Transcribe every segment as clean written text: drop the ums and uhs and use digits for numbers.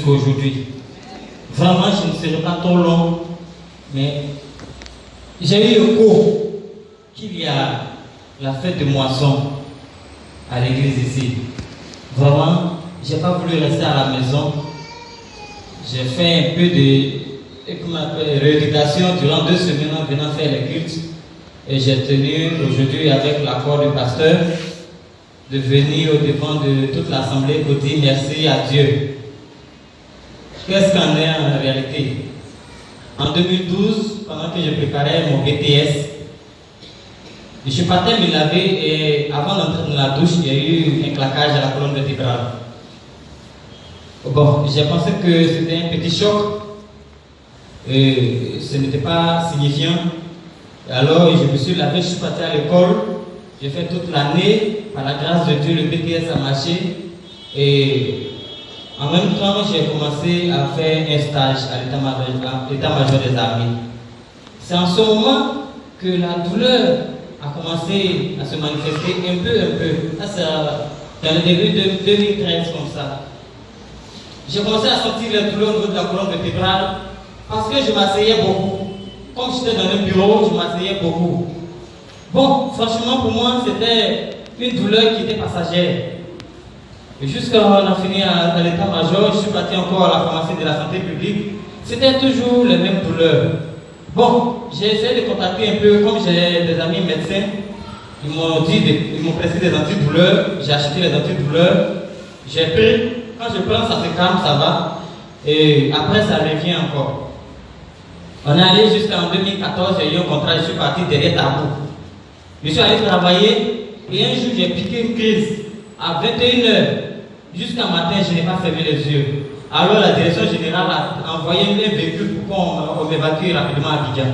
jusqu'à aujourd'hui. Vraiment, je ne serai pas trop long, mais j'ai eu le cours qu'il y a la fête de moisson à l'église ici. Vraiment, je n'ai pas voulu rester à la maison. J'ai fait un peu de rééducation durant 2 semaines en venant faire les cultes. Et j'ai tenu aujourd'hui, avec l'accord du pasteur, de venir au devant de toute l'assemblée pour dire merci à Dieu. Qu'est-ce qu'en est en réalité? En 2012, pendant que je préparais mon BTS, je suis parti me laver et avant d'entrer dans la douche, il y a eu un claquage à la colonne vertébrale. Bon, j'ai pensé que c'était un petit choc. Et ce n'était pas signifiant. Alors, je me suis lavé, je suis parti à l'école. J'ai fait toute l'année. Par la grâce de Dieu, le BTS a marché. Et en même temps, j'ai commencé à faire un stage à l'état-major des armées. C'est en ce moment que la douleur a commencé à se manifester un peu. Ça, c'est dans le début de 2013, comme ça. J'ai commencé à sentir la douleur au niveau de la colonne vertébrale parce que je m'asseyais beaucoup. Comme j'étais dans un bureau, je m'asseyais beaucoup. Bon, franchement, pour moi, c'était une douleur qui était passagère. Et jusqu'à on a fini à l'état-major, je suis parti encore à la pharmacie de la santé publique. C'était toujours les mêmes douleurs. Bon, j'ai essayé de contacter un peu, comme j'ai des amis médecins, ils m'ont pressé des antidouleurs, j'ai acheté les antidouleurs, j'ai pris, quand je prends ça se calme, ça va, et après ça revient encore. On est allé jusqu'en 2014, j'ai eu un contrat, je suis parti derrière Tabou. Je suis allé travailler, et un jour j'ai piqué une crise, à 21h, jusqu'à matin, je n'ai pas fermé les yeux. Alors la direction générale a envoyé un véhicule pour qu'on m'évacue rapidement à Abidjan.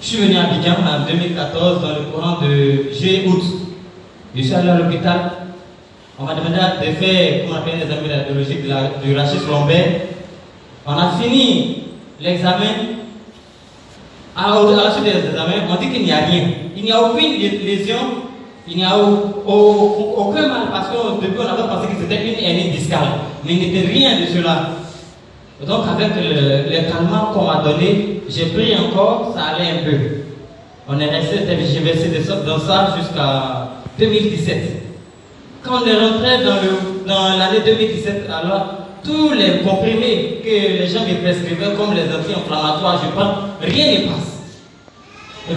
Je suis venu à Abidjan en 2014 dans le courant de juillet-août. Je suis allé à l'hôpital. On m'a demandé de faire, comment on appelle, l'examen radiologique du rachis lombaire. On a fini l'examen. À la suite des examens, on dit qu'il n'y a rien. Il n'y a aucune lésion, il n'y a aucun mal parce que depuis on avait pensé que c'était une hernie discale. Mais il n'était rien de cela. Donc avec les calmants qu'on m'a donné, j'ai pris encore, ça allait un peu. On est resté, j'ai versé dans ça jusqu'à 2017. Quand on est rentré dans l'année 2017, alors tous les comprimés que les gens me prescrivaient comme les anti-inflammatoires, je prends, rien ne passe.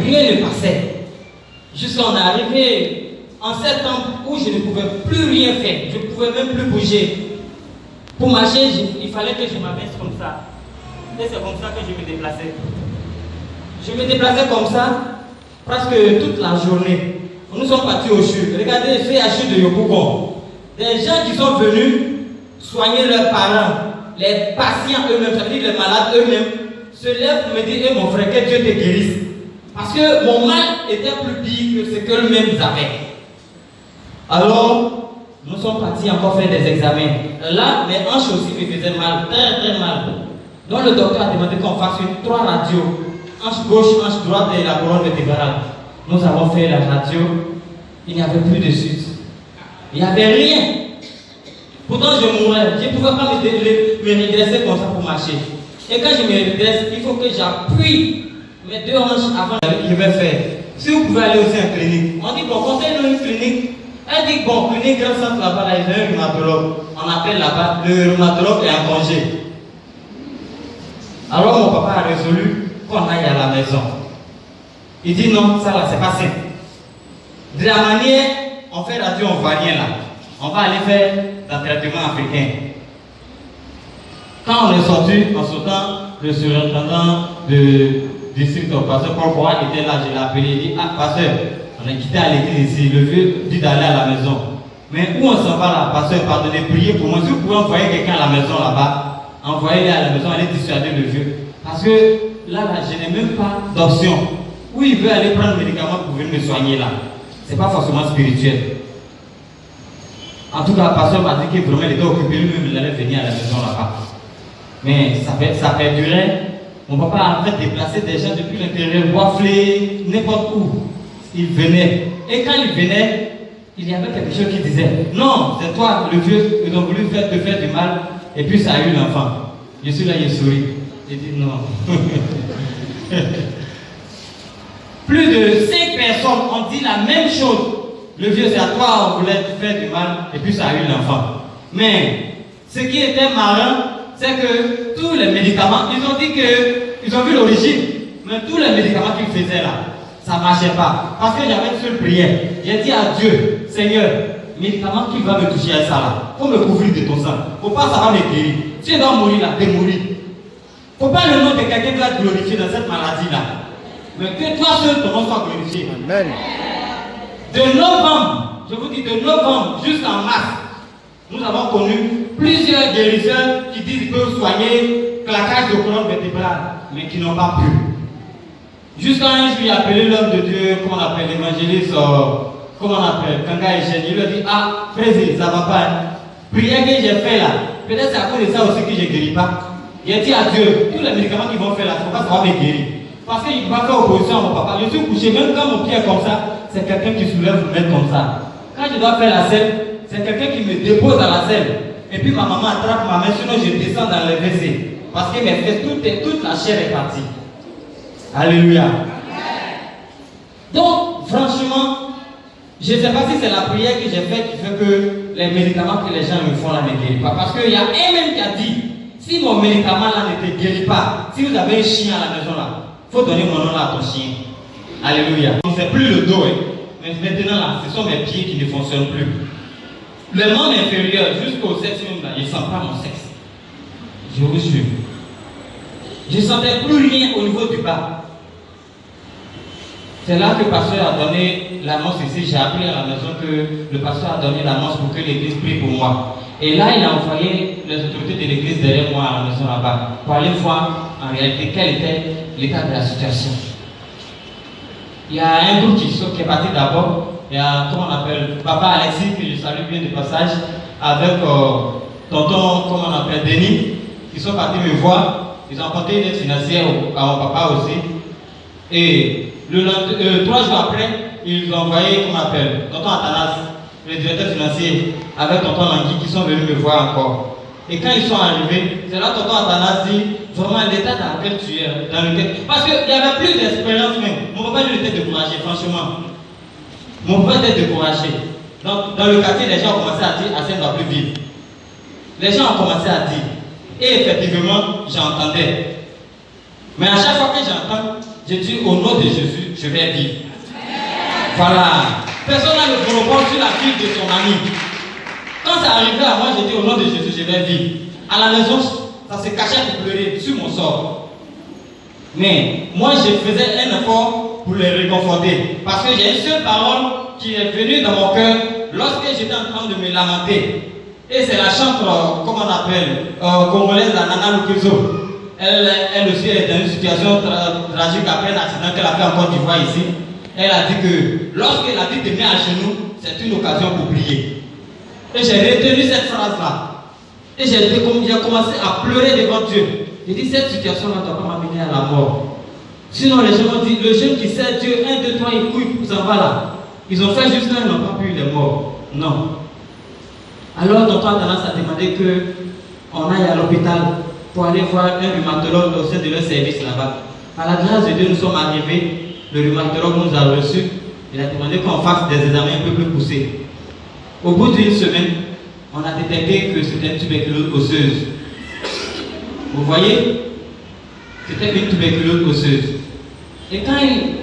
Rien ne passait. Jusqu'à on est arrivé en septembre où je ne pouvais plus rien faire. Je ne pouvais même plus bouger. Pour marcher, il fallait que je m'abaisse comme ça. Et c'est comme ça que je me déplaçais. Je me déplaçais comme ça presque toute la journée. Nous sommes partis au CHU. Regardez le CHU de Yopougon. Des gens qui sont venus soigner leurs parents, les patients eux-mêmes, c'est-à-dire les malades eux-mêmes, se lèvent pour me dire, mon frère, que Dieu te guérisse. Parce que mon mal était plus pire que ce qu'eux-mêmes avaient. Alors, nous sommes partis encore faire des examens. Là, mes hanches aussi me faisaient mal, très mal. Donc le docteur a demandé qu'on fasse 3 radios. Hanche gauche, hanche droite et la colonne vertébrale. Nous avons fait la radio. Il n'y avait plus de suite. Il n'y avait rien. Pourtant, je mourais. Je ne pouvais pas me redresser comme ça pour marcher. Et quand je me redresse, il faut que j'appuie mes 2 hanches avant que je vais faire. Si vous pouvez aller aussi en clinique, on dit, bon, conseille-nous une clinique. Elle dit, bon, clinique, grand centre là-bas, il y a un rhumatologue. On appelle là-bas, le rhumatologue est en congé. Alors mon papa a résolu qu'on aille à la maison. Il dit, non, ça là, c'est pas simple. De la manière, on fait radio, on ne voit rien là. On va aller faire un traitement africain. Quand on est sorti, en sautant, le surintendant du district, le pasteur Paul Bois était là, je l'ai appelé, il dit, ah, pasteur, on est quitté à l'église ici, le vieux dit d'aller à la maison. Mais où on s'en va là, pasteur, pardonnez, priez pour moi. Si vous pouvez envoyer quelqu'un à la maison là-bas, envoyez-les à la maison, allez dissuader le vieux. Parce que là, je n'ai même pas d'option. Où il veut aller prendre le médicament pour venir me soigner là. Ce n'est pas forcément spirituel. En tout cas, le pasteur m'a dit que vraiment il était occupé, lui-même il allait venir à la maison là-bas. Mais ça perdurait. Mon papa a en fait déplacé des gens depuis l'intérieur, Boisflé, n'importe où. Il venait. Et quand il venait, il y avait quelque chose qui disait, non, c'est toi, le vieux, ils ont voulu te faire du mal. et puis ça a eu l'enfant. Je suis là, je souris. J'ai dit non. Plus de 5 personnes ont dit la même chose. Le vieux, c'est à toi, on voulait te faire du mal, et puis ça a eu l'enfant. Mais ce qui était marrant, c'est que tous les médicaments, ils ont dit qu'ils ont vu l'origine, mais tous les médicaments qu'ils faisaient là, ça ne marchait pas. Parce que j'avais une seule prière. J'ai dit à Dieu, Seigneur, médicament qui va me toucher à ça là, il faut me couvrir de ton sang. Il ne faut pas ça va me guérir. Si je dois mourir là, de mourir. Il ne faut pas le nom de quelqu'un qui va te glorifier dans cette maladie là. Mais que toi seul ton nom soit glorifié. Amen. De novembre, je vous dis de novembre jusqu'en mars, nous avons connu plusieurs guérisseurs qui disent qu'ils peuvent soigner claquage de colonne vertébrale, mais qui n'ont pas pu. Jusqu'à un jour, j'ai appelé l'homme de Dieu, comment on appelle, l'évangéliste, comment on appelle, Kanga Echen. Il lui a dit, ah, président, ça ne va pas. Hein. Prière que j'ai fait là, peut-être c'est à cause de ça aussi que je ne guéris pas. Il a dit à Dieu, tous les médicaments qu'ils vont faire là, il ne faut pas ça va me guérir. Parce qu'il ne va pas faire opposition à mon papa. Je suis couché, même quand mon pied est comme ça, c'est quelqu'un qui soulève le mettre comme ça. Quand je dois faire la selle, c'est quelqu'un qui me dépose à la selle. Et puis ma maman attrape ma main, sinon je descends dans le WC. Parce que mes fesses, toute la chair est partie. Alléluia. Donc, franchement, je ne sais pas si c'est la prière que j'ai faite qui fait que les médicaments que les gens me font là ne guérissent pas. Parce qu'il y a un même qui a dit, si mon médicament là ne te guérit pas, si vous avez un chien à la maison là, il faut donner mon nom là à ton chien. Alléluia. C'est plus le dos, hein. Mais maintenant là, ce sont mes pieds qui ne fonctionnent plus. Le membre inférieur jusqu'au sexe même là, je ne sens pas mon sexe. Je vous jure. Je ne sentais plus rien au niveau du bas. C'est là que le pasteur a donné l'annonce ici. J'ai appris à la maison que le pasteur a donné l'annonce pour que l'église prie pour moi. Et là, il a envoyé les autorités de l'église derrière moi à la maison là-bas pour aller voir en réalité quel était l'état de la situation. Il y a un groupe qui est parti d'abord. Il y a, comment on appelle, Papa Alexis, que je salue bien de passage, avec tonton, comment on appelle, Denis, qui sont partis me voir. Ils ont apporté une aide financière à mon papa aussi. Et 3 jours après, ils ont envoyé, comment on appelle, tonton Athanas, le directeur financier, avec tonton Langui, qui sont venus me voir encore. Et quand ils sont arrivés, c'est là que tonton Athanas dit, vraiment l'état dans lequel tu es, dans lequel... Parce qu'il n'y avait plus d'expérience même. Mon papa lui était découragé, franchement. Mon père était découragé. Donc, dans le quartier, les gens ont commencé à dire, Hassan ne va plus vivre. Les gens ont commencé à dire. Et effectivement, j'entendais. Mais à chaque fois que j'entends, je dis au nom de Jésus, je vais vivre. Voilà. Personne n'a le monopole sur la vie de son ami. Quand ça arrivait à moi, je dis au nom de Jésus, je vais vivre. À la maison, ça se cachait pour pleurer sur mon sort. Mais moi, je faisais un effort pour les réconforter. Parce que j'ai une seule parole qui est venue dans mon cœur lorsque j'étais en train de me lamenter. Et c'est la chantre, comment on appelle, congolaise, la Nana Lukizo. Elle aussi est dans une situation tragique après un accident qu'elle a fait en Côte d'Ivoire ici. Elle a dit que lorsque la vie te met à genoux, c'est une occasion pour prier. Et j'ai retenu cette phrase-là. Et j'ai commencé à pleurer devant Dieu. J'ai dit, cette situation-là ne doit pas m'amener à la mort. Sinon, les gens ont dit, le jeune qui sait Dieu, 1, 2, 3, il couille, il s'en va là. Ils ont fait juste là, ils n'ont pas pu, il est mort. Non. Alors, tonton a tendance à demander qu'on aille à l'hôpital pour aller voir un rhumatologue au sein de leur service là-bas. Par la grâce de Dieu, nous sommes arrivés. Le rhumatologue nous a reçus. Il a demandé qu'on fasse des examens un peu plus poussés. Au bout d'une semaine, on a détecté que c'était une tuberculose osseuse. Vous voyez? C'était une tuberculose osseuse. Et quand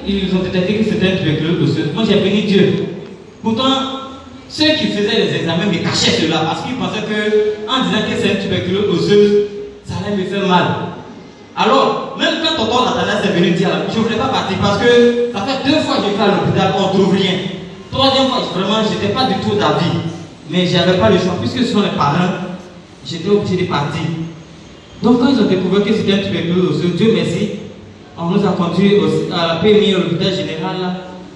ils ont détecté que c'était une tuberculose osseuse, moi j'ai béni Dieu. Pourtant, ceux qui faisaient les examens me cachaient cela parce qu'ils pensaient qu'en disant que c'est une tuberculose osseuse, ça allait me faire mal. Alors, même quand tonton Nathalie est venu dire, je ne voulais pas partir parce que ça fait 2 fois que j'ai fait à l'hôpital, on ne trouve rien. 3e fois, vraiment, je n'étais pas du tout d'avis. Mais je n'avais pas le choix. Puisque ce sont les parents, j'étais obligé de partir. Donc, quand ils ont découvert que c'était un tuberculose osseuse, Dieu merci, on nous a conduits à la PMI, à l'hôpital général. Là.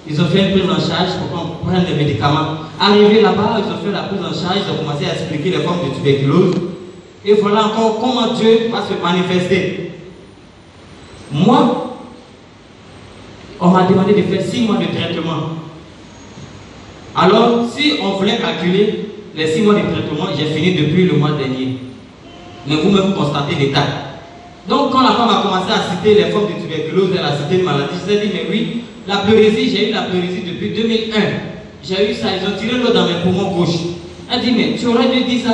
Ils ont fait une prise en charge pour qu'on prenne des médicaments. Arrivé là-bas, ils ont fait la prise en charge, ils ont commencé à expliquer les formes de tuberculose. Et voilà encore comment Dieu va se manifester. Moi, on m'a demandé de faire 6 mois de traitement. Alors, si on voulait calculer les 6 mois de traitement, j'ai fini depuis le mois dernier. mais vous-même constatez l'état. Donc quand la femme a commencé à citer les formes de tuberculose, elle a cité une maladie, je lui ai dit, mais oui, la pleurésie, j'ai eu la pleurésie depuis 2001. J'ai eu ça, ils ont tiré l'eau dans mes poumons gauche. Elle dit, mais tu aurais dû dire ça.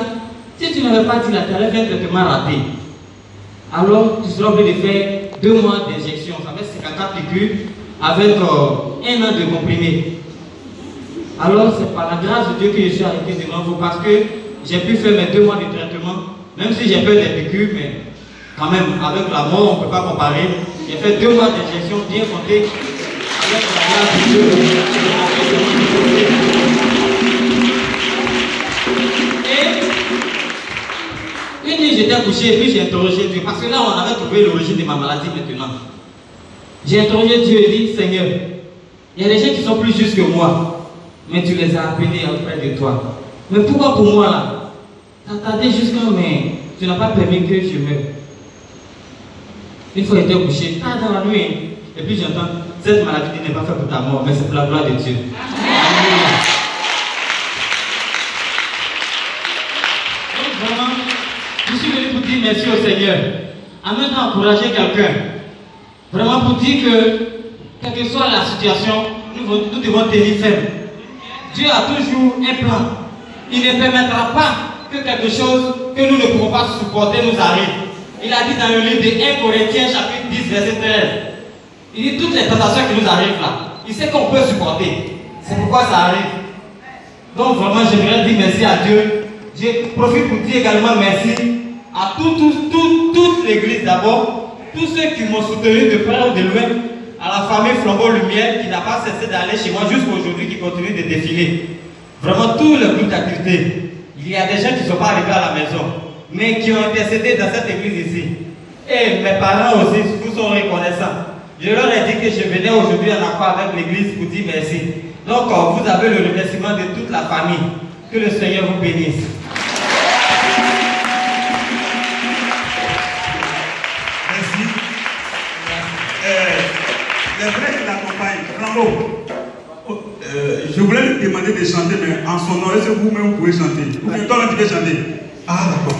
Si tu n'avais pas dit là, tu aurais fait un traitement raté. Alors tu seras obligé de faire 2 mois d'injection. Ça fait 54 piqûres avec 1 an de comprimés. Alors c'est par la grâce de Dieu que je suis arrêté devant vous parce que j'ai pu faire mes 2 mois de traitement, même si j'ai peur des piqûres, mais quand même, avec la mort, on ne peut pas comparer. J'ai fait 2 mois d'injection bien compté avec la grâce de Dieu. Et une nuit, j'étais couché et puis j'ai interrogé Dieu. Parce que là, on avait trouvé l'origine de ma maladie maintenant. J'ai interrogé Dieu et dit, Seigneur, il y a des gens qui sont plus justes que moi, mais tu les as appelés auprès de toi. Mais pourquoi pour moi là? Tu as tardé jusqu'à mais tu n'as pas permis que je meure. Une fois j'étais couché, tard dans la nuit, et puis j'entends, cette maladie n'est pas faite pour ta mort, mais c'est pour la gloire de Dieu. Amen. Donc vraiment, je suis venu pour dire merci au Seigneur. En même temps, encourager quelqu'un. Vraiment pour dire que, quelle que soit la situation, nous devons tenir ferme. Dieu a toujours un plan. Il ne permettra pas que quelque chose que nous ne pouvons pas supporter nous arrive. Il a dit dans le livre de 1 Corinthiens chapitre 10 verset 13. Il dit toutes les tentations qui nous arrivent là. Il sait qu'on peut supporter. C'est pourquoi ça arrive. Donc vraiment j'aimerais dire merci à Dieu. Je profite pour dire également merci à toute l'église d'abord. Tous ceux qui m'ont soutenu de près ou de loin. À la famille Flambeau Lumière qui n'a pas cessé d'aller chez moi jusqu'à aujourd'hui, qui continue de défiler. Vraiment tous les groupes d'activité. Il y a des gens qui ne sont pas arrivés à la maison, mais qui ont intercédé dans cette église ici. Et mes parents aussi vous sont reconnaissants. Je leur ai dit que je venais aujourd'hui en accord avec l'église pour dire merci. Donc vous avez le remerciement de toute la famille. Que le Seigneur vous bénisse. Merci. Les frères qui l'accompagnent, Flambeau. Je voulais lui demander de chanter, mais en son nom, est-ce que vous-même vous pouvez chanter? Ou bien toi, tu peux chanter? Ah, d'accord.